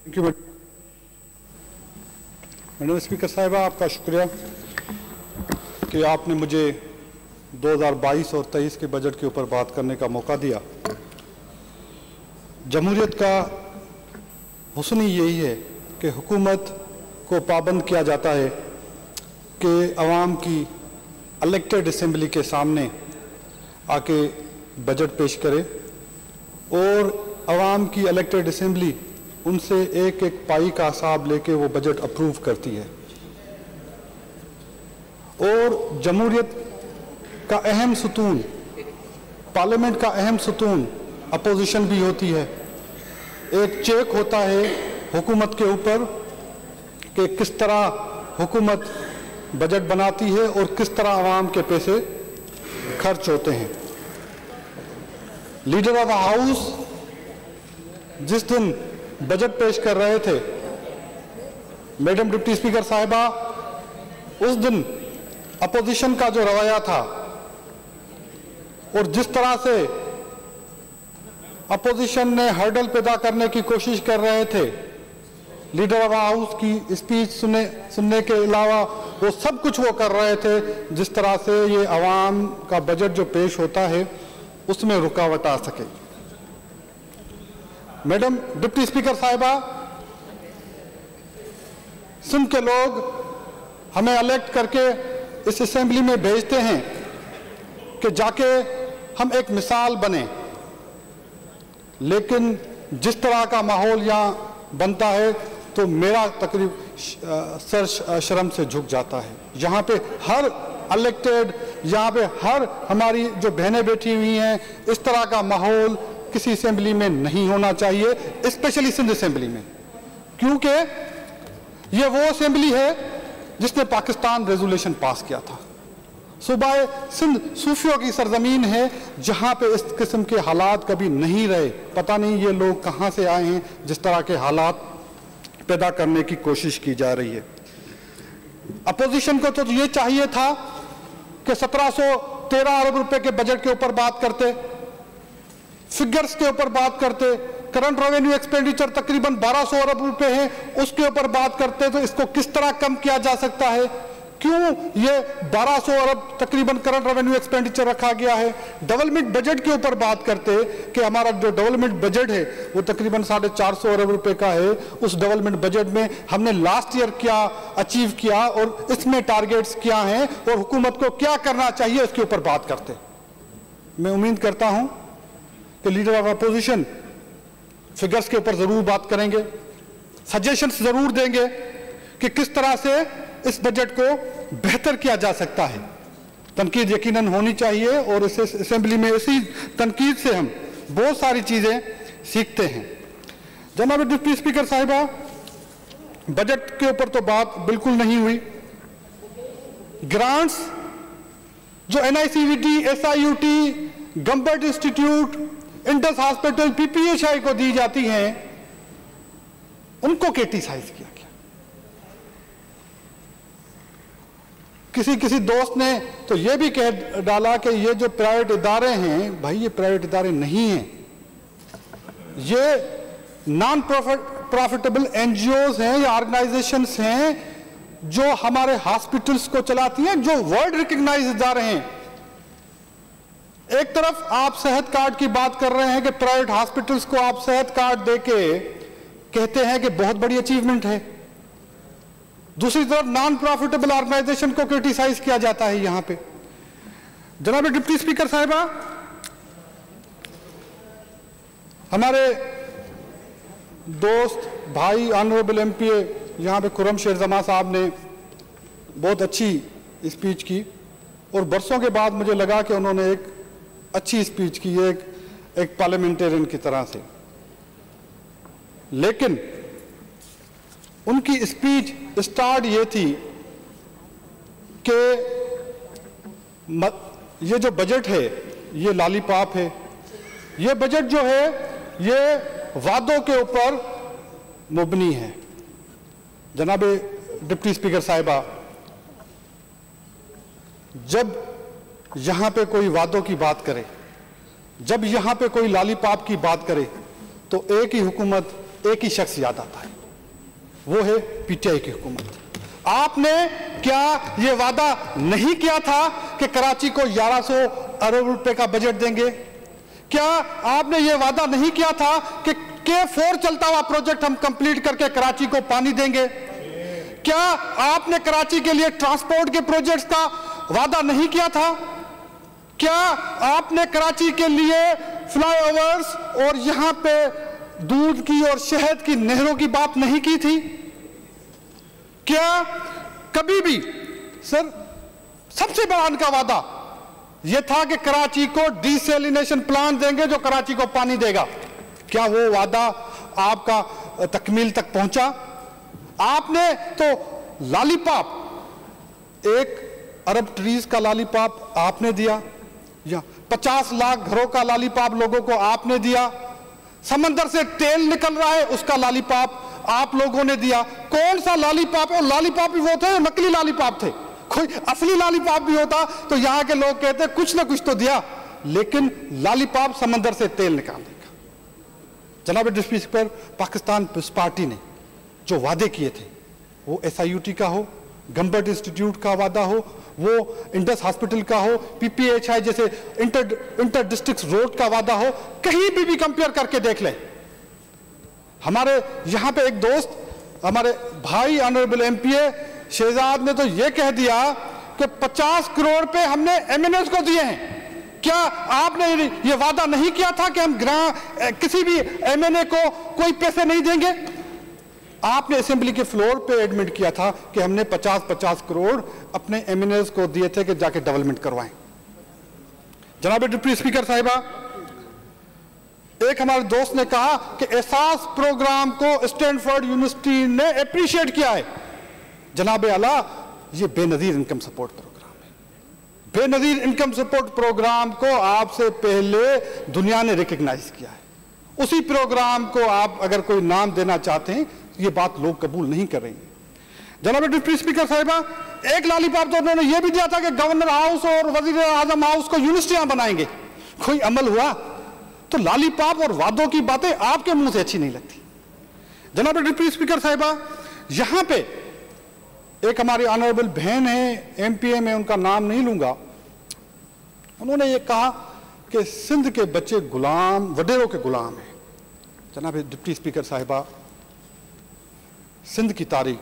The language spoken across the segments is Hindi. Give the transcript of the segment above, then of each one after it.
थैंक यू मैडम स्पीकर साहिबा, आपका शुक्रिया कि आपने मुझे 2022 और 23 के बजट के ऊपर बात करने का मौका दिया। जमहूरियत का हुस्न ही यही है कि हुकूमत को पाबंद किया जाता है कि अवाम की इलेक्टेड असेंबली के सामने आके बजट पेश करे और अवाम की इलेक्टेड असेंबली उनसे एक एक पाई का हिसाब लेके वो बजट अप्रूव करती है। और जमहूरियत का अहम सुतून, पार्लियामेंट का अहम सुतून अपोजिशन भी होती है। एक चेक होता है हुकूमत के ऊपर कि किस तरह हुकूमत बजट बनाती है और किस तरह आवाम के पैसे खर्च होते हैं। लीडर ऑफ द हाउस जिस दिन बजट पेश कर रहे थे, मैडम डिप्टी स्पीकर साहिबा, उस दिन अपोजिशन का जो रवैया था और जिस तरह से अपोजिशन ने हर्डल पैदा करने की कोशिश कर रहे थे, लीडर ऑफ हाउस की स्पीच सुनने के अलावा वो सब कुछ वो कर रहे थे जिस तरह से ये अवाम का बजट जो पेश होता है उसमें रुकावट आ सके। मैडम डिप्टी स्पीकर साहिबा, सिंध के लोग हमें इलेक्ट करके इस असेंबली में भेजते हैं कि जाके हम एक मिसाल बने, लेकिन जिस तरह का माहौल यहाँ बनता है तो मेरा तकरीब सर शर्म से झुक जाता है। यहाँ पे हर इलेक्टेड, यहाँ पे हर हमारी जो बहनें बैठी हुई हैं, इस तरह का माहौल किसी असेंबली में नहीं होना चाहिए, स्पेशली सिंध असेंबली में, क्योंकि ये वो असेंबली है जिसने पाकिस्तान रेजोल्यूशन पास किया था। सूबाए सिंध सूफियों की सरजमीन है जहां पे इस किस्म के हालात कभी नहीं रहे। पता नहीं ये लोग कहां से आए हैं जिस तरह के हालात पैदा करने की कोशिश की जा रही है। अपोजिशन को तो ये चाहिए था कि 1713 अरब रुपए के बजट के ऊपर बात करते, फिगर्स के ऊपर बात करते, करंट रेवेन्यू एक्सपेंडिचर तकरीबन 1200 अरब रुपए है, उसके ऊपर बात करते तो इसको किस तरह कम किया जा सकता है, क्यों ये 1200 अरब तकरीबन करंट रेवेन्यू एक्सपेंडिचर रखा गया है। डेवलपमेंट बजट के ऊपर बात करते कि हमारा जो डेवलपमेंट बजट है वो तकरीबन 450 अरब रुपए का है। उस डेवलपमेंट बजट में हमने लास्ट ईयर क्या अचीव किया और इसमें टारगेट्स क्या हैं और हुकूमत को क्या करना चाहिए उसके ऊपर बात करते। मैं उम्मीद करता हूं कि लीडर ऑफ अपोजिशन फिगर्स के ऊपर जरूर बात करेंगे, सजेशंस जरूर देंगे कि किस तरह से इस बजट को बेहतर किया जा सकता है। तनकीद यकीनन होनी चाहिए और इस असेंबली में इसी तनकीद से हम बहुत सारी चीजें सीखते हैं। जनाब डिप्टी स्पीकर साहिबा, बजट के ऊपर तो बात बिल्कुल नहीं हुई। ग्रांट्स जो NICVT, SIUT, government institute, Indus hospital, PPHI को दी जाती हैं, उनको क्रिटिसाइज किया गया। किसी दोस्त ने तो यह भी कह डाला कि ये जो प्राइवेट इदारे हैं, भाई ये प्राइवेट इदारे नहीं हैं, ये नॉन प्रॉफिटेबल NGOs हैं या ऑर्गेनाइजेशंस हैं जो हमारे हॉस्पिटल्स को चलाती हैं, जो वर्ल्ड रिकॉग्नाइज इदारे हैं। एक तरफ आप सेहत कार्ड की बात कर रहे हैं कि प्राइवेट हॉस्पिटल्स को आप सेहत कार्ड देके कहते हैं कि बहुत बड़ी अचीवमेंट है, दूसरी तरफ नॉन प्रॉफिटेबल ऑर्गेनाइजेशन को क्रिटिसाइज किया जाता है। यहां पे जनाब डिप्टी स्पीकर साहिबा, हमारे दोस्त भाई ऑनरेबल MPA यहां पे खुर्रम शेर जमा साहब ने बहुत अच्छी स्पीच की और बरसों के बाद मुझे लगा कि उन्होंने एक अच्छी स्पीच की है एक पार्लियामेंटेरियन की तरह से, लेकिन उनकी स्पीच स्टार्ट ये थी कि ये जो बजट है ये लॉलीपॉप है, ये बजट जो है ये वादों के ऊपर मुबनी है। जनाब डिप्टी स्पीकर साहिबा, जब यहां पे कोई वादों की बात करे, जब यहां पे कोई लॉलीपॉप की बात करे तो एक ही हुकूमत, एक ही शख्स याद आता है, वो है पीटीआई की हुकूमत। आपने क्या ये वादा नहीं किया था कि कराची को 1100 अरब रुपए का बजट देंगे? क्या आपने ये वादा नहीं किया था कि K4 चलता हुआ प्रोजेक्ट हम कंप्लीट करके कराची को पानी देंगे? क्या आपने कराची के लिए ट्रांसपोर्ट के प्रोजेक्ट्स का वादा नहीं किया था? क्या आपने कराची के लिए फ्लाईओवर्स और यहां पे दूध की और शहद की नहरों की बात नहीं की थी? क्या कभी भी सर सबसे बड़ा उनका वादा यह था कि कराची को डिसैलिनेशन प्लांट देंगे जो कराची को पानी देगा? क्या वो वादा आपका तकमील तक पहुंचा? आपने तो लॉलीपॉप 1 अरब ट्रीज का लॉलीपॉप आपने दिया, या 50 लाख घरों का लॉलीपॉप लोगों को आपने दिया। समंदर से तेल निकल रहा है उसका लॉलीपॉप आप लोगों ने दिया। कौन सा लॉलीपॉप? और लॉलीपॉप भी वो थे नकली लॉलीपॉप थे, कोई असली लॉलीपॉप भी होता तो यहां के लोग कहते कुछ ना कुछ तो दिया, लेकिन लॉलीपॉप समंदर से तेल निकाल देगा। जनाब deputy speaker, Pakistan People's Party ने जो वादे किए थे, वो SIUT का हो, गंबर्ट इंस्टीट्यूट का वादा हो, वो इंडस हॉस्पिटल का हो, PPHI जैसे इंटर डिस्ट्रिक्ट रोड का वादा हो, कहीं भी कंपेयर करके देख लें। हमारे यहां पे एक दोस्त, हमारे भाई ऑनरेबल MPA शहजाद ने तो ये कह दिया कि 50 करोड़ पे हमने MNS को दिए हैं। क्या आपने ये वादा नहीं किया था कि हम किसी भी MNA को कोई पैसे नहीं देंगे? आपने असेंबली के फ्लोर पे एडमिट किया था कि हमने 50-50 करोड़ अपने MNAs को दिए थे कि जाके डेवलपमेंट करवाएं। जनाब डिप्टी स्पीकर साहिबा, एक हमारे दोस्त ने कहा कि एहसास प्रोग्राम को स्टैनफोर्ड यूनिवर्सिटी ने अप्रिशिएट किया है। जनाब आला, ये बेनजीर इनकम सपोर्ट प्रोग्राम है। बेनजीर इनकम सपोर्ट प्रोग्राम को आपसे पहले दुनिया ने रिकग्नाइज किया है। उसी प्रोग्राम को आप अगर कोई नाम देना चाहते हैं, ये बात लोग कबूल नहीं कर रहे हैं। जनाब डिप्टी स्पीकर साहिबा, एक लॉलीपॉप तो उन्होंने ये भी दिया था कि गवर्नर हाउस और वजीर आजम हाउस को यूनिवर्सिटियां बनाएंगे, कोई अमल हुआ? तो लॉलीपॉप और वादों की बातें आपके मुंह से अच्छी नहीं लगती। जनाब डिप्टी स्पीकर साहिबा, यहां पे एक हमारी ऑनरेबल बहन है MPA में, उनका नाम नहीं लूंगा, उन्होंने ये कहा कि सिंध के बच्चे गुलाम, वडेरों के गुलाम हैं। जनाब डिप्टी स्पीकर साहिबा, सिंध की तारीख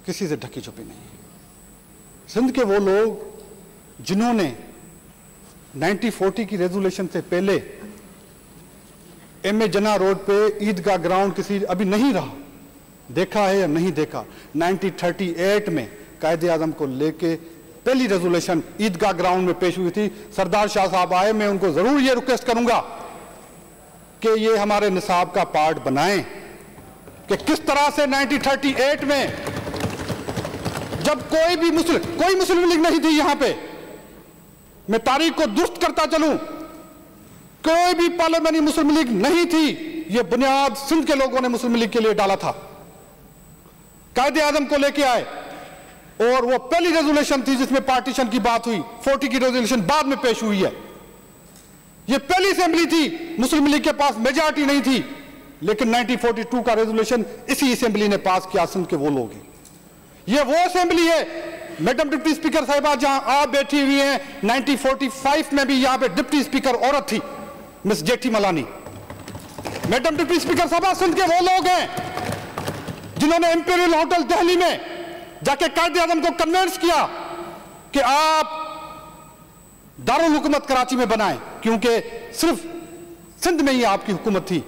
किसी से ढकी छुपी नहीं है। सिंध के वो लोग जिन्होंने 1940 की रेजोल्यूशन से पहले MA जना रोड पे ईदगाह ग्राउंड किसी अभी नहीं रहा, देखा है या नहीं देखा? 1938 में कायदे आजम को लेके पहली रेजोल्यूशन ईदगाह ग्राउंड में पेश हुई थी। सरदार शाह साहब आए, मैं उनको जरूर ये रिक्वेस्ट करूंगा कि ये हमारे निसाब का पार्ट बनाएं कि किस तरह से 1938 में जब कोई मुस्लिम लीग नहीं थी यहां पे, मैं तारीख को दुरुस्त करता चलूं, कोई भी पार्लियामेंट्री मुस्लिम लीग नहीं थी। यह बुनियाद सिंध के लोगों ने मुस्लिम लीग के लिए डाला था, कायदे आजम को लेके आए, और वो पहली रेजोल्यूशन थी जिसमें पार्टीशन की बात हुई। 40 की रेजोल्यूशन बाद में पेश हुई है। यह पहली असेंबली थी, मुस्लिम लीग के पास मेजॉरिटी नहीं थी, लेकिन 1942 का रेजोल्यूशन इसी असेंबली ने पास किया। सिंध के वो लोग हैं, ये वो असेंबली है मैडम डिप्टी स्पीकर साहिबा जहां आप बैठी हुई हैं। 1945 में भी यहां पे डिप्टी स्पीकर औरत थी, मिस जेठी मलानी। मैडम डिप्टी स्पीकर साहिबा, सिंध के वो लोग हैं जिन्होंने इंपीरियल होटल दिल्ली में जाके कायदे आजम को कन्विंस किया कि आप दारुल हुकूमत कराची में बनाएं, क्योंकि सिर्फ सिंध में ही आपकी हुकूमत थी,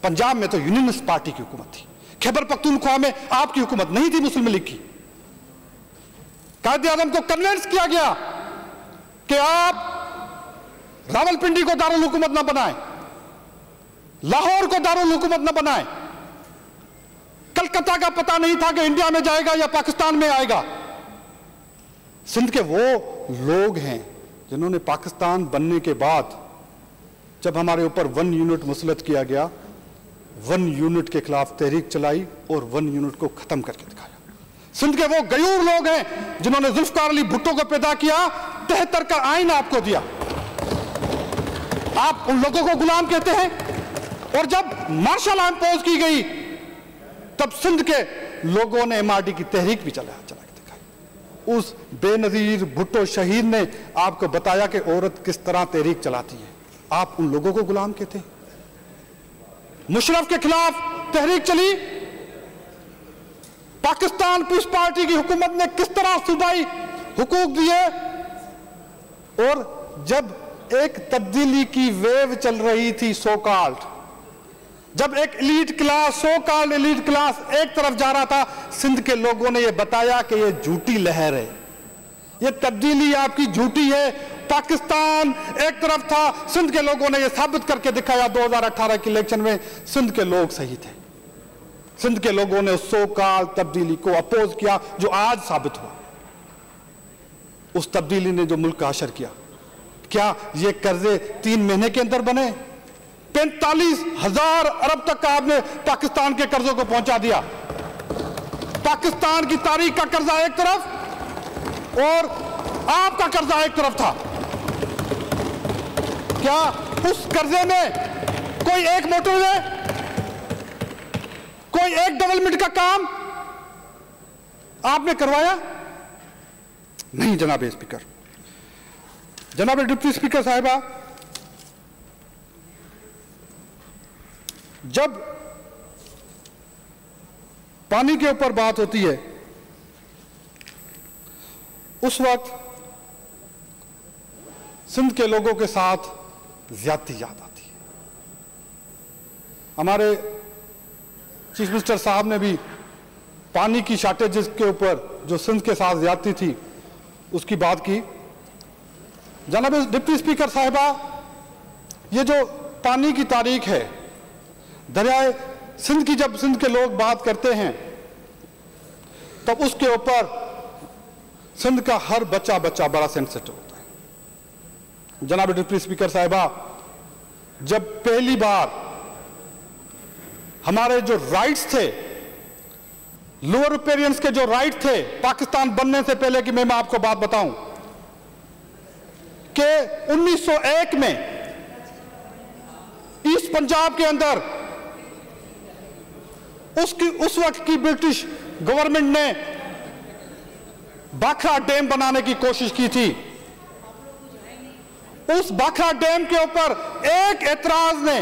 पंजाब में तो यूनियनिस्ट पार्टी की हुकूमत थी, खैबर पख्तूनख्वा में आपकी हुकूमत नहीं थी मुस्लिम लीग की। कायदे आजम को कन्विंस किया गया कि आप रावलपिंडी को दारुल हुकूमत ना बनाएं, लाहौर को दारुल हुकूमत ना बनाएं, कलकत्ता का पता नहीं था कि इंडिया में जाएगा या पाकिस्तान में आएगा। सिंध के वो लोग हैं जिन्होंने पाकिस्तान बनने के बाद जब हमारे ऊपर 1 यूनिट मुसलत किया गया, 1 यूनिट के खिलाफ तहरीक चलाई और 1 यूनिट को खत्म करके दिखाया। सिंध के वो गयूर लोग हैं जिन्होंने जुल्फकार अली भुट्टो को पैदा किया, 73 का आइन आपको दिया। आप उन लोगों को गुलाम कहते हैं। और जब मार्शल लॉ इम्पोज की गई तब सिंध के लोगों ने MRD की तहरीक भी चला के दिखाई। उस बेनजीर भुट्टो शहीद ने आपको बताया कि औरत किस तरह तहरीक चलाती है। आप उन लोगों को गुलाम के थे। मुशर्रफ के खिलाफ तहरीक चली। पाकिस्तान पीस पार्टी की हुकूमत ने किस तरह सूबाई हुकूक दिए, और जब एक तब्दीली की वेव चल रही थी, सो कॉल्ड, जब एक elite class, so called elite class एक तरफ जा रहा था, सिंध के लोगों ने यह बताया कि यह झूठी लहर है, यह तब्दीली आपकी झूठी है। पाकिस्तान एक तरफ था, सिंध के लोगों ने यह साबित करके दिखाया 2018 के इलेक्शन में सिंध के लोग सही थे। सिंध के लोगों ने सो कॉल्ड तब्दीली को अपोज किया, जो आज साबित हुआ। उस तब्दीली ने जो मुल्क का हशर किया। क्या ये कर्जे 3 महीने के अंदर बने? 45,000 अरब तक का आपने पाकिस्तान के कर्जों को पहुंचा दिया। पाकिस्तान की तारीख का कर्जा एक तरफ और आपका कर्जा एक तरफ था। क्या उस कर्जे में कोई एक मोटरवे, कोई एक डेवलपमेंट का काम आपने करवाया? नहीं जनाब स्पीकर। जनाब डिप्टी स्पीकर साहिबा, जब पानी के ऊपर बात होती है उस वक्त सिंध के लोगों के साथ ज्यादती याद आती है। हमारे चीफ मिनिस्टर साहब ने भी पानी की शॉर्टेजेस के ऊपर जो सिंध के साथ ज्यादती थी उसकी बात की। जनाब डिप्टी स्पीकर साहिबा, ये जो पानी की तारीख है, दरियाए सिंध की जब सिंध के लोग बात करते हैं तब उसके ऊपर सिंध का हर बच्चा बड़ा सेंसिटिव होता है। जनाब डिप्टी स्पीकर साहिबा, जब पहली बार हमारे जो राइट्स थे, लोअर रिपेरियंस के जो राइट थे पाकिस्तान बनने से पहले की, मैं आपको बात बताऊं कि 1901 में ईस्ट पंजाब के अंदर उस वक्त की ब्रिटिश गवर्नमेंट ने भाखड़ा डैम बनाने की कोशिश की थी। उस भाखड़ा डैम के ऊपर एक एतराज ने,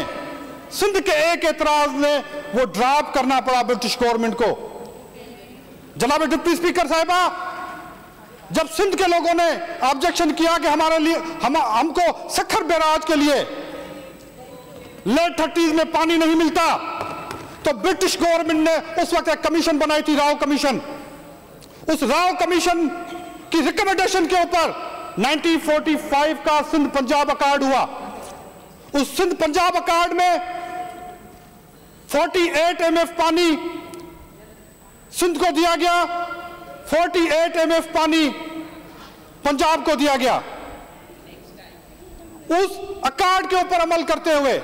सिंध के एक एतराज ने वो ड्रॉप करना पड़ा ब्रिटिश गवर्नमेंट को। जनाब डिप्टी स्पीकर साहिबा, जब सिंध के लोगों ने ऑब्जेक्शन किया कि हमारे लिए हमको सखर बैराज के लिए लेट 30s में पानी नहीं मिलता, तो ब्रिटिश गवर्नमेंट ने उस वक्त एक कमीशन बनाई थी, राव कमीशन। उस राव कमीशन की रिकमेंडेशन के ऊपर 1945 का सिंध पंजाब अकॉर्ड हुआ। उस सिंध पंजाब अकॉर्ड में 48 MF पानी सिंध को दिया गया, 48 MF पानी पंजाब को दिया गया। उस अकॉर्ड के ऊपर अमल करते हुए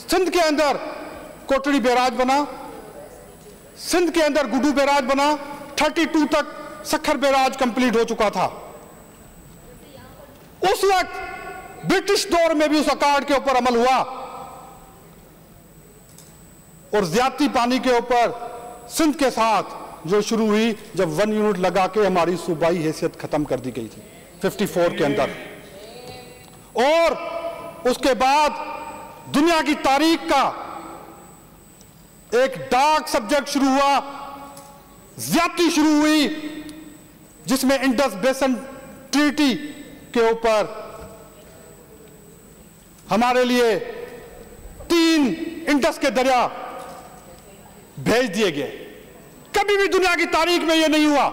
सिंध के अंदर कोटड़ी बैराज बना, सिंध के अंदर गुडू बैराज बना, 32 तक सखर बैराज कंप्लीट हो चुका था। उस वक्त ब्रिटिश दौर में भी उस अकॉर्ड के ऊपर अमल हुआ और ज्यादती पानी के ऊपर सिंध के साथ जो शुरू हुई जब 1 यूनिट लगा के हमारी सूबाई हैसियत खत्म कर दी गई थी 54 के अंदर। और उसके बाद दुनिया की तारीख का एक डार्क सब्जेक्ट शुरू हुआ, ज्यादती शुरू हुई, जिसमें इंडस बेसन ट्रीटी के ऊपर हमारे लिए 3 इंडस के दरिया भेज दिए गए। कभी भी दुनिया की तारीख में यह नहीं हुआ।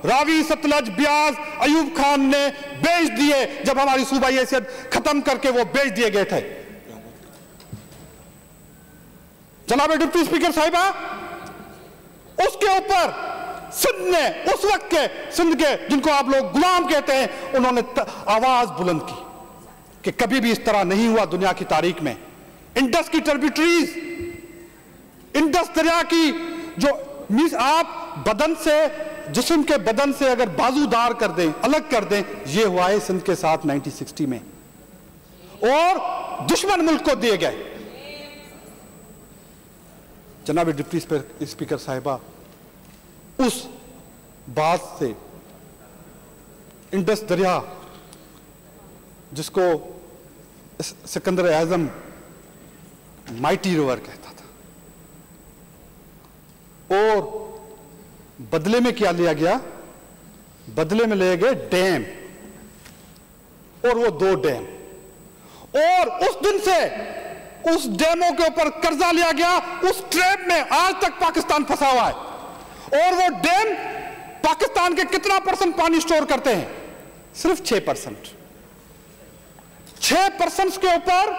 रावी, सतलज, ब्यास अयूब खान ने बेच दिए, जब हमारी सूबाई हैसियत खत्म करके वो बेच दिए गए थे। जनाब डिप्टी स्पीकर साहिबा, उसके ऊपर सिंध ने, उस वक्त के सिंध के जिनको आप लोग गुलाम कहते हैं, उन्होंने आवाज बुलंद की कि कभी भी इस तरह नहीं हुआ दुनिया की तारीख में। इंडस की ट्रिब्यूटरीज, इंडस दरिया की जो मीन्स आप बदन से, जिस्म के बदन से अगर बाजूदार कर दें, अलग कर दें, ये हुआ है सिंध के साथ 1960 में, और दुश्मन मुल्क को दिए गए। जनाब डिप्टी स्पीकर साहिबा, उस बात से इंडस दरिया, जिसको सिकंदर आजम माइटी रिवर कहता था, और बदले में क्या लिया गया? बदले में लिए गए डैम, और वो 2 डैम, और उस दिन से उस डैमों के ऊपर कर्जा लिया गया। उस ट्रैप में आज तक पाकिस्तान फंसा हुआ है। और वो डैम पाकिस्तान के कितना % पानी स्टोर करते हैं? सिर्फ 6%। 6% के ऊपर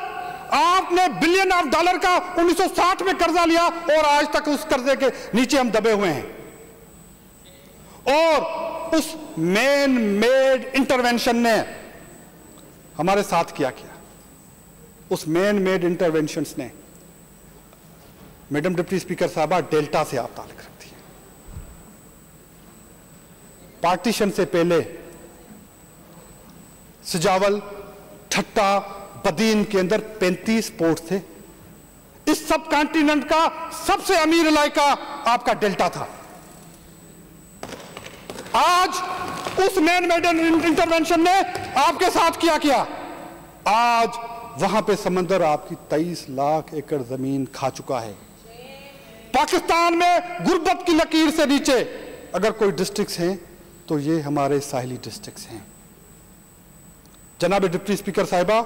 आपने $बिलियन का 1960 में कर्जा लिया, और आज तक उस कर्जे के नीचे हम दबे हुए हैं। और उस मैन मेड इंटरवेंशन ने हमारे साथ क्या किया? उस मैन मेड इंटरवेंशंस ने, मैडम डिप्टी स्पीकर साहबा, डेल्टा से आप ताल्लुक रखती हैं। पार्टीशन से पहले सजावल, ठट्टा, बदीन के अंदर 35 पोर्ट थे। इस सब कॉन्टिनेंट का सबसे अमीर इलाका आपका डेल्टा था। आज उस मैन मेड इंटरवेंशन ने आपके साथ क्या? आज वहां पे समंदर आपकी 23 लाख एकड़ जमीन खा चुका है। पाकिस्तान में गुर्बत की लकीर से नीचे अगर कोई डिस्ट्रिक्ट्स हैं तो ये हमारे साहिली डिस्ट्रिक्ट्स हैं। जनाब डिप्टी स्पीकर साहिबा,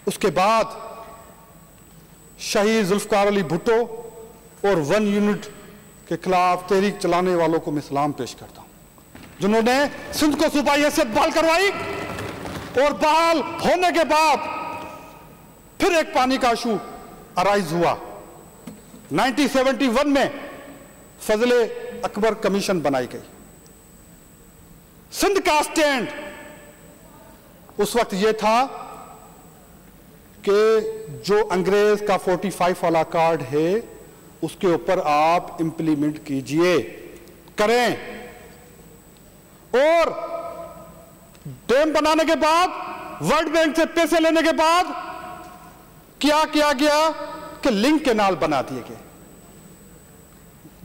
उसके बाद शहीद जुल्फकार अली भुट्टो और 1 यूनिट के खिलाफ तहरीक चलाने वालों को मैं सलाम पेश करता हूं, जिन्होंने सिंध को सूबाई हैसियत बहाल करवाई, और बहाल होने के बाद फिर एक पानी का इशू अराइज हुआ। 1971 में फजले अकबर कमीशन बनाई गई। सिंध का स्टैंड उस वक्त यह था कि जो अंग्रेज का 45 वाला कार्ड है उसके ऊपर आप इंप्लीमेंट कीजिए, करें। और डैम बनाने के बाद, वर्ल्ड बैंक से पैसे लेने के बाद क्या किया गया कि लिंक कैनाल बना दिए गए।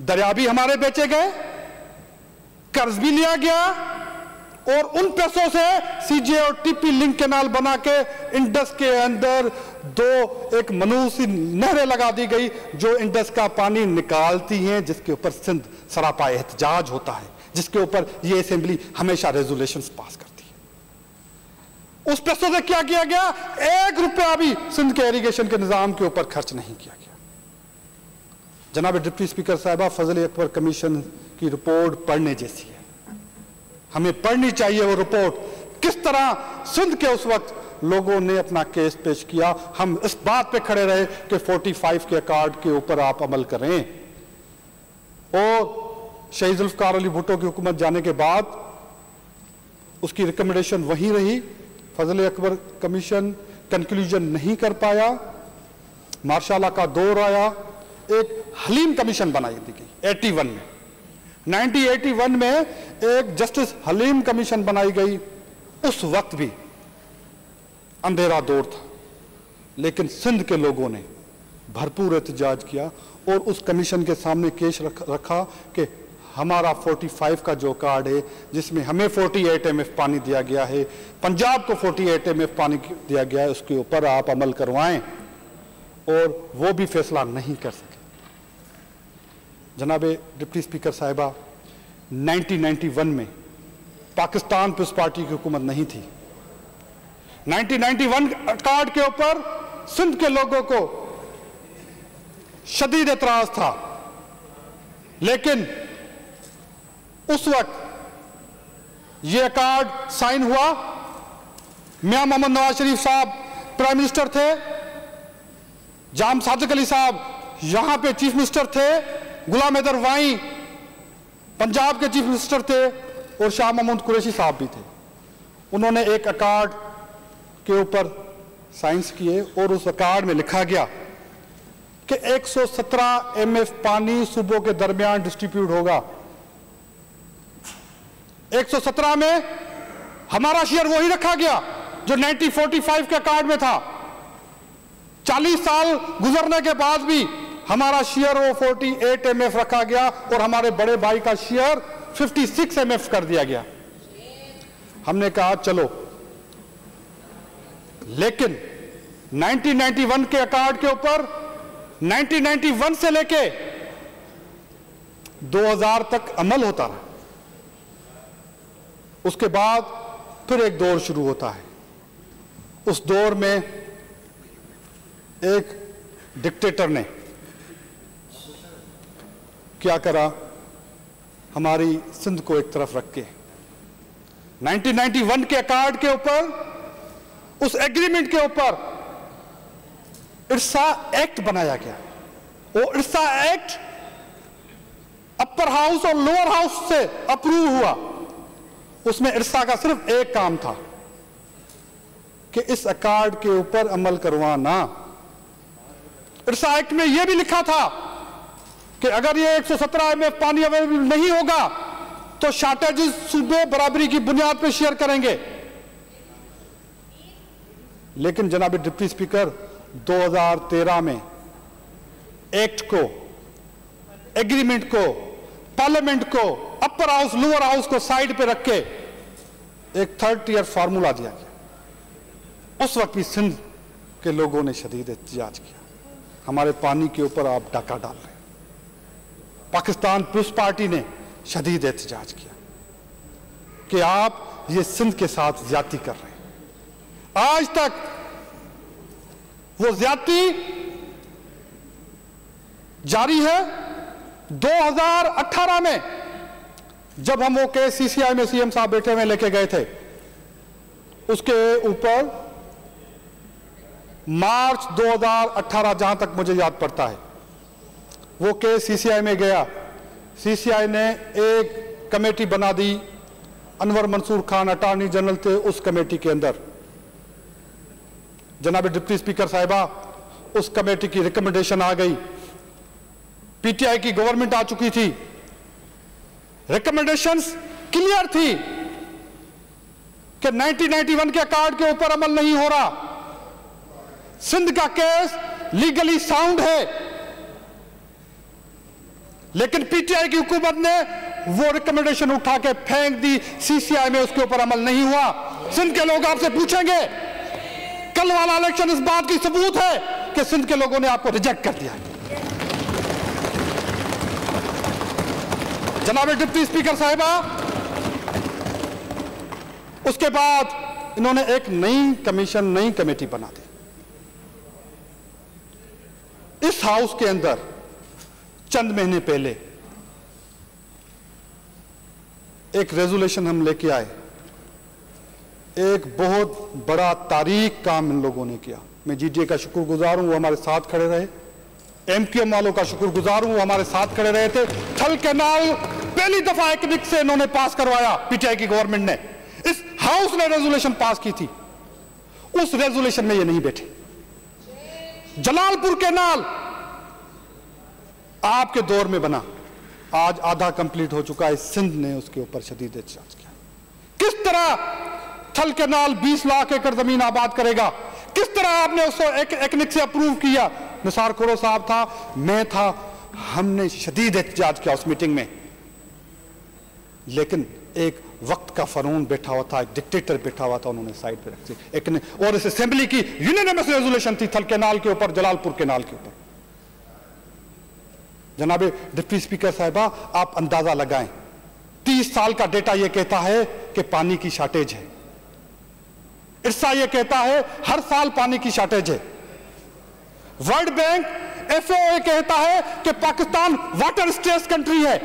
दरिया भी हमारे बेचे गए, कर्ज भी लिया गया, और उन पैसों से सीजे और टीपी लिंक कैनाल बना के इंडस के अंदर 2 एक मनूसी नहरें लगा दी गई जो इंडस का पानी निकालती हैं, जिसके ऊपर सिंध सरापा एहतजाज होता है, जिसके ऊपर ये असेंबली हमेशा रेजोल्यूशंस पास करती है। उस पैसों से क्या किया गया? 1 रुपया भी सिंध के इरिगेशन के निजाम के ऊपर खर्च नहीं किया गया। जनाब डिप्टी स्पीकर साहिबा, फजल अकबर कमीशन की रिपोर्ट पढ़ने जैसी है, हमें पढ़नी चाहिए वो रिपोर्ट। किस तरह सिंध के उस वक्त लोगों ने अपना केस पेश किया। हम इस बात पे खड़े रहे कि 45 के कार्ड के ऊपर आप अमल करें। और शहीद जुल्फकार अली भुट्टो की हुकूमत जाने के बाद उसकी रिकमेंडेशन वही रही। फजल अकबर कमीशन कंक्लूजन नहीं कर पाया, मार्शाला का दौर आया, एक हलीम कमीशन बनाई दी गई 81 में। 1981 में एक जस्टिस हलीम कमीशन बनाई गई। उस वक्त भी अंधेरा दौर था, लेकिन सिंध के लोगों ने भरपूर एहतजाज किया और उस कमीशन के सामने केस रखा कि हमारा 45 का जो कार्ड है, जिसमें हमें 48 MF पानी दिया गया है, पंजाब को 48 MF पानी दिया गया है, उसके ऊपर आप अमल करवाएं। और वो भी फैसला नहीं कर सके। जनाब डिप्टी स्पीकर साहिबा, 1991 में पाकिस्तान पीपल्स पार्टी की हुकूमत नहीं थी। 1991 कार्ड के ऊपर सिंध के लोगों को शदीद एतराज था, लेकिन उस वक्त यह कार्ड साइन हुआ। मियां मोहम्मद नवाज शरीफ साहब प्राइम मिनिस्टर थे, जाम सादिक अली साहब यहां पे चीफ मिनिस्टर थे, गुलाम हैदर वाई पंजाब के चीफ मिनिस्टर थे, और शाह महमूद कुरैशी साहब भी थे। उन्होंने एक अकार्ड के ऊपर साइंस किए और उस अकार्ड में लिखा गया कि 117 MF पानी सूबों के दरमियान डिस्ट्रीब्यूट होगा। 117 में हमारा शेयर वही रखा गया जो 1945 के कार्ड में था। 40 साल गुजरने के बाद भी हमारा शेयर वो 48 MF रखा गया और हमारे बड़े भाई का शेयर 56 MF कर दिया गया। हमने कहा चलो, लेकिन 1991 के अकॉर्ड के ऊपर 1991 से लेके 2000 तक अमल होता रहा। उसके बाद फिर एक दौर शुरू होता है। उस दौर में एक डिक्टेटर ने क्या करा, हमारी सिंध को एक तरफ रख के 1991 के अकॉर्ड के ऊपर, उस एग्रीमेंट के ऊपर इरसा एक्ट बनाया गया। वो इरसा एक्ट अपर हाउस और लोअर हाउस से अप्रूव हुआ। उसमें इरसा का सिर्फ एक काम था कि इस अकॉर्ड के ऊपर अमल करवाना। इरसा एक्ट में यह भी लिखा था कि अगर ये 117 MF पानी अवेलेबल नहीं होगा तो शॉर्टेजेस सूबे बराबरी की बुनियाद पर शेयर करेंगे। लेकिन जनाब डिप्टी स्पीकर 2013 में एक्ट को, एग्रीमेंट को, पार्लियामेंट को, अपर हाउस लोअर हाउस को साइड पे रख के एक 3rd टियर फार्मूला दिया गया। उस वक्त भी सिंध के लोगों ने शदीद एहतजाज किया, हमारे पानी के ऊपर आप डाका डाल रहे हैं। पाकिस्तान पीपुल्स पार्टी ने शदीद एहतजाज किया कि आप ये सिंध के साथ ज्यादती कर रहे हैं। आज तक वो ज्यादती जारी है। 2018 में जब हम वो केस CCI में CM साहब बैठे में लेके गए थे, उसके ऊपर मार्च 2018 जहां तक मुझे याद पड़ता है, वो केस CCI में गया। CCI ने एक कमेटी बना दी, अनवर मंसूर खान अटॉर्नी जनरल थे उस कमेटी के अंदर। जनाब डिप्टी स्पीकर साहिबा, उस कमेटी की रिकमेंडेशन आ गई, PTI की गवर्नमेंट आ चुकी थी, रिकमेंडेशंस क्लियर थी कि 1991 के अकॉर्ड के ऊपर अमल नहीं हो रहा। सिंध का केस लीगली साउंड है, लेकिन PTI की हुकूमत ने वो रिकमेंडेशन उठा के फेंक दी, CCI में उसके ऊपर अमल नहीं हुआ। सिंध के लोग आपसे पूछेंगे, कल वाला इलेक्शन इस बात की सबूत है कि सिंध के लोगों ने आपको रिजेक्ट कर दिया। जनाब डिप्टी स्पीकर साहिबा, उसके बाद इन्होंने एक नई कमीशन, नई कमेटी बना दी। इस हाउस के अंदर चंद महीने पहले एक रेजोल्यूशन हम लेके आए। एक बहुत बड़ा तारीख काम इन लोगों ने किया। मैं GDA का शुक्रगुजार हूं, वो हमारे साथ खड़े रहे। MQM वालों का शुक्रगुजार हूं, वो हमारे साथ खड़े रहे थे। थल कैनाल पहली दफा एक से इन्होंने पास करवाया, PTI की गवर्नमेंट ने। इस हाउस ने रेजोल्यूशन पास की थी, उस रेजोल्यूशन में ये नहीं बैठे। जलालपुर कैनाल आपके दौर में बना, आज आधा कंप्लीट हो चुका है। सिंध ने उसके ऊपर शदीद एहतजाज किया। किस तरह थल कैनाल 20 लाख एकड़ जमीन आबाद करेगा, किस तरह आपने उसको एकनिक से अप्रूव किया। निसार खुरो साहब था, मैं था, हमने शदीद एहतजाज किया उस मीटिंग में। लेकिन एक वक्त का फरून बैठा हुआ था, एक डिक्टेटर बैठा हुआ था, उन्होंने साइड पे रख दी। और इस असेंबली की यूनानिमस रेजोल्यूशन थी थल कैनाल के ऊपर, जलालपुर कैनाल के ऊपर। जनाब डिप्टी स्पीकर साहिबा, आप अंदाजा लगाएं, 30 साल का डेटा यह कहता है कि पानी की शॉर्टेज है। इरसा यह कहता है हर साल पानी की शॉर्टेज है। वर्ल्ड बैंक, FAO कहता है कि पाकिस्तान वाटर स्ट्रेस कंट्री है।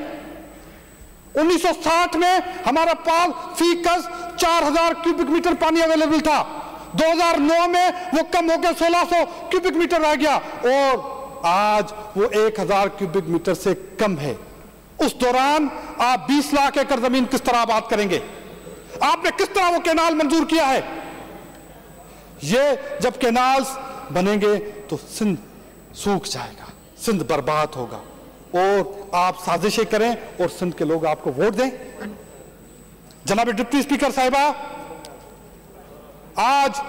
1960 में हमारा पास फी गज 4000 क्यूबिक मीटर पानी अवेलेबल था। 2009 में वो कम होकर 1600 क्यूबिक मीटर रह गया और आज वो 1000 क्यूबिक मीटर से कम है। उस दौरान आप 20 लाख एकड़ जमीन किस तरह आबाद करेंगे? आपने किस तरह वो कैनाल मंजूर किया है? ये जब कैनाल्स बनेंगे तो सिंध सूख जाएगा, सिंध बर्बाद होगा और आप साजिशें करें और सिंध के लोग आपको वोट दें। जनाब डिप्टी स्पीकर साहिबा, आज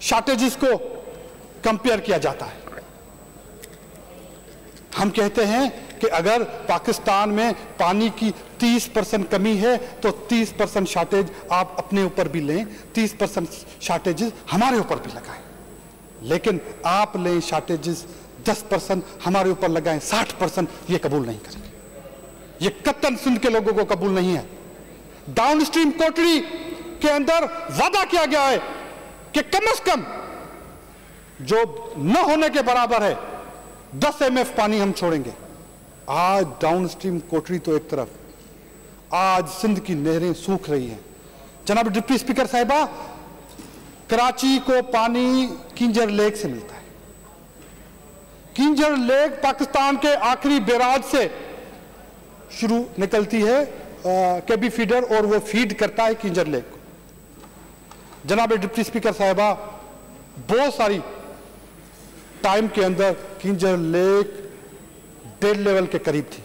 शॉर्टेजेस को कंपेयर किया जाता है। हम कहते हैं कि अगर पाकिस्तान में पानी की 30% कमी है तो 30% शॉर्टेज आप अपने ऊपर भी लें, 30% शॉर्टेजेस हमारे ऊपर भी लगाएं। लेकिन आप लें शॉर्टेजेस 10% हमारे ऊपर लगाएं 60%, ये कबूल नहीं करेंगे। ये कतन सिंध के लोगों को कबूल नहीं है। डाउन स्ट्रीम कोटरी के अंदर वादा किया गया है कि कम से कम जो न होने के बराबर है 10 MF पानी हम छोड़ेंगे। आज डाउन स्ट्रीम कोटरी तो एक तरफ, आज सिंध की नहरें सूख रही हैं। जनाब डिप्टी स्पीकर साहिबा, कराची को पानी किंजर लेक से मिलता है। किंजर लेक पाकिस्तान के आखिरी बैराज से शुरू निकलती है केबी फीडर, और वो फीड करता है किंजर लेक को। जनाब डिप्टी स्पीकर साहिबा, बहुत सारी टाइम के अंदर किंजर लेक डेड लेवल के करीब थी,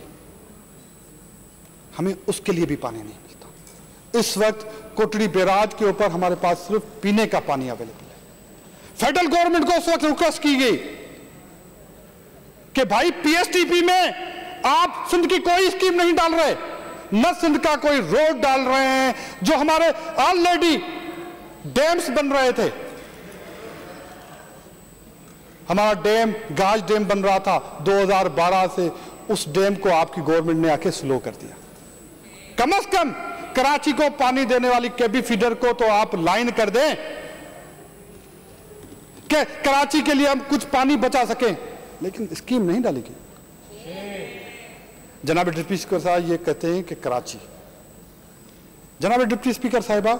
हमें उसके लिए भी पानी नहीं मिलता। इस वक्त कोटड़ी बैराज के ऊपर हमारे पास सिर्फ पीने का पानी अवेलेबल है। फेडरल गवर्नमेंट को उस वक्त रिक्वेस्ट की गई कि भाई पीएसटीपी में आप सिंध की कोई स्कीम नहीं डाल रहे, न सिंध का कोई रोड डाल रहे हैं, जो हमारे ऑलरेडी डैम्स बन रहे थे। हमारा डैम गाज डैम बन रहा था 2012 से, उस डैम को आपकी गवर्नमेंट ने आके स्लो कर दिया। कम से कम कराची को पानी देने वाली केबी फीडर को तो आप लाइन कर दें कि कराची के लिए हम कुछ पानी बचा सकें, लेकिन स्कीम नहीं डाली गई। जनाब डिप्टी स्पीकर साहब ये कहते हैं कि कराची, जनाब डिप्टी स्पीकर साहिबा,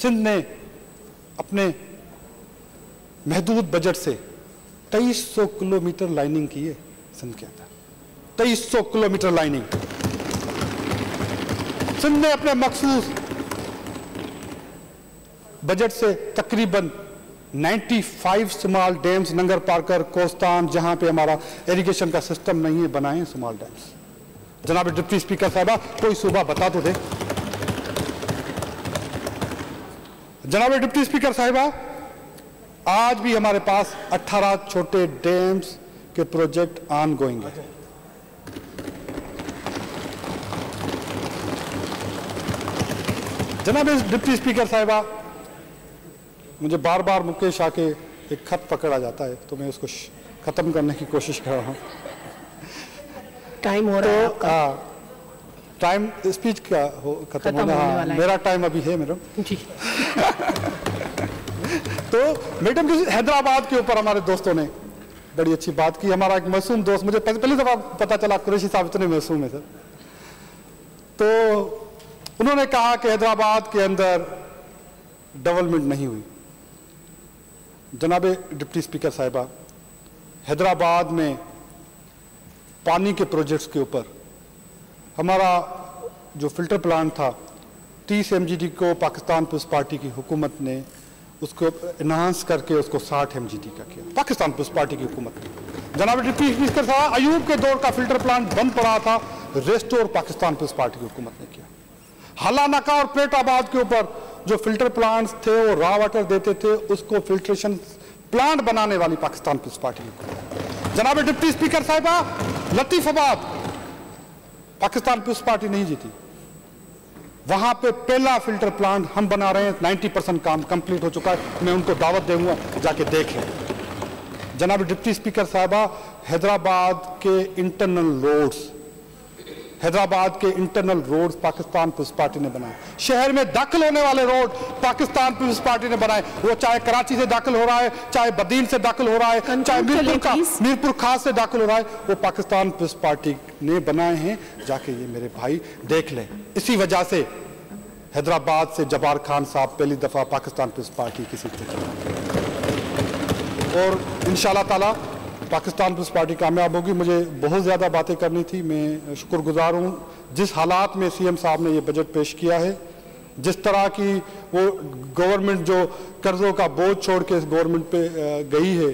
सिंध ने अपने महदूद बजट से 2300 किलोमीटर लाइनिंग की है सिंध के अंदर, 2300 किलोमीटर लाइनिंग। सिंध ने अपने मखसूस बजट से तकरीबन 95 स्मॉल डैम्स, नंगर पार्कर, कोस्तान, जहां पे हमारा इरिगेशन का सिस्टम नहीं है, बनाए स्मॉल डैम्स। जनाब डिप्टी स्पीकर साहबा, कोई सूबा बता तो दे। जनाब डिप्टी स्पीकर साहिबा, आज भी हमारे पास 18 छोटे डैम्स के प्रोजेक्ट ऑन गोइंग है। जनाब डिप्टी स्पीकर साहिबा, मुझे बार बार मुकेश आके एक खत पकड़ा जाता है, तो मैं उसको खत्म करने की कोशिश कर रहा हूं। टाइम हो रहा है आपका। टाइम स्पीच का खत्म होने वाला है। मेरा टाइम अभी है मैडम जी। तो मैडम जी, हैदराबाद के ऊपर हमारे दोस्तों ने बड़ी अच्छी बात की। हमारा एक मासूम दोस्त, मुझे पहली दफा पता चला कुरैशी साहब इतने मासूम है सर, तो उन्होंने कहा कि हैदराबाद के अंदर डेवलपमेंट नहीं हुई। जनाब डिप्टी स्पीकर साहिबा, हैदराबाद में पानी के प्रोजेक्ट्स के ऊपर हमारा जो फिल्टर प्लांट था 30 MGD को पाकिस्तान पीपल्स पार्टी की हुकूमत ने उसको एनहांस करके उसको 60 MGD का किया, पाकिस्तान पीपल्स पार्टी की हुकूमत ने। जनाब डिप्टी स्पीकर साहब, अयूब के दौर का फिल्टर प्लांट बंद पड़ा था, रेस्टोर पाकिस्तान पीपल्स पार्टी की हुकूमत ने किया। हलानाका और पेटाबाद के ऊपर जो फिल्टर प्लांट्स थे वो रॉ वाटर देते थे, उसको फिल्ट्रेशन प्लांट बनाने वाली पाकिस्तान पीपल्स पार्टी की हुकूमत। जनाब डिप्टी स्पीकर साहिबा, लतीफाबाद पाकिस्तान पीपल्स पार्टी नहीं जीती, वहां पे पहला फिल्टर प्लांट हम बना रहे हैं, 90% काम कंप्लीट हो चुका है। मैं उनको दावत दूंगा, जाके देख लें। जनाब डिप्टी स्पीकर साहिबा, हैदराबाद के internal roads Pakistan People's Party ने बनाए। शहर में दाखिल होने वाले रोड पाकिस्तान पीपल्स पार्टी ने बनाए, वो चाहे कराची से दाखिल हो रहा है, चाहे बदीन से दाखिल हो रहा है, चाहे मीरपुर खास से दाखिल हो रहा है, वो पाकिस्तान पीपल्स पार्टी ने बनाए हैं। जाके ये मेरे भाई देख लें। इसी वजह से हैदराबाद से जब्बार खान साहब पहली दफा पाकिस्तान पीपल्स पार्टी की सीट पे, और इंशाल्लाह ताला पाकिस्तान पीपल्स पार्टी कामयाब होगी। मुझे बहुत ज़्यादा बातें करनी थी, मैं शुक्रगुजार हूँ जिस हालात में सीएम साहब ने ये बजट पेश किया है, जिस तरह की वो गवर्नमेंट जो कर्ज़ों का बोझ छोड़ के इस गवर्नमेंट पे गई है,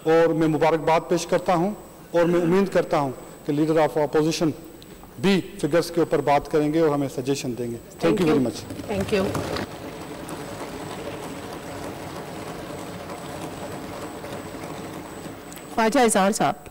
और मैं मुबारकबाद पेश करता हूँ, और मैं उम्मीद करता हूँ कि लीडर ऑफ अपोजिशन भी फिगर्स के ऊपर बात करेंगे और हमें सजेशन देंगे। Thank you very much. Thank you. Khwaja Izhar साहब।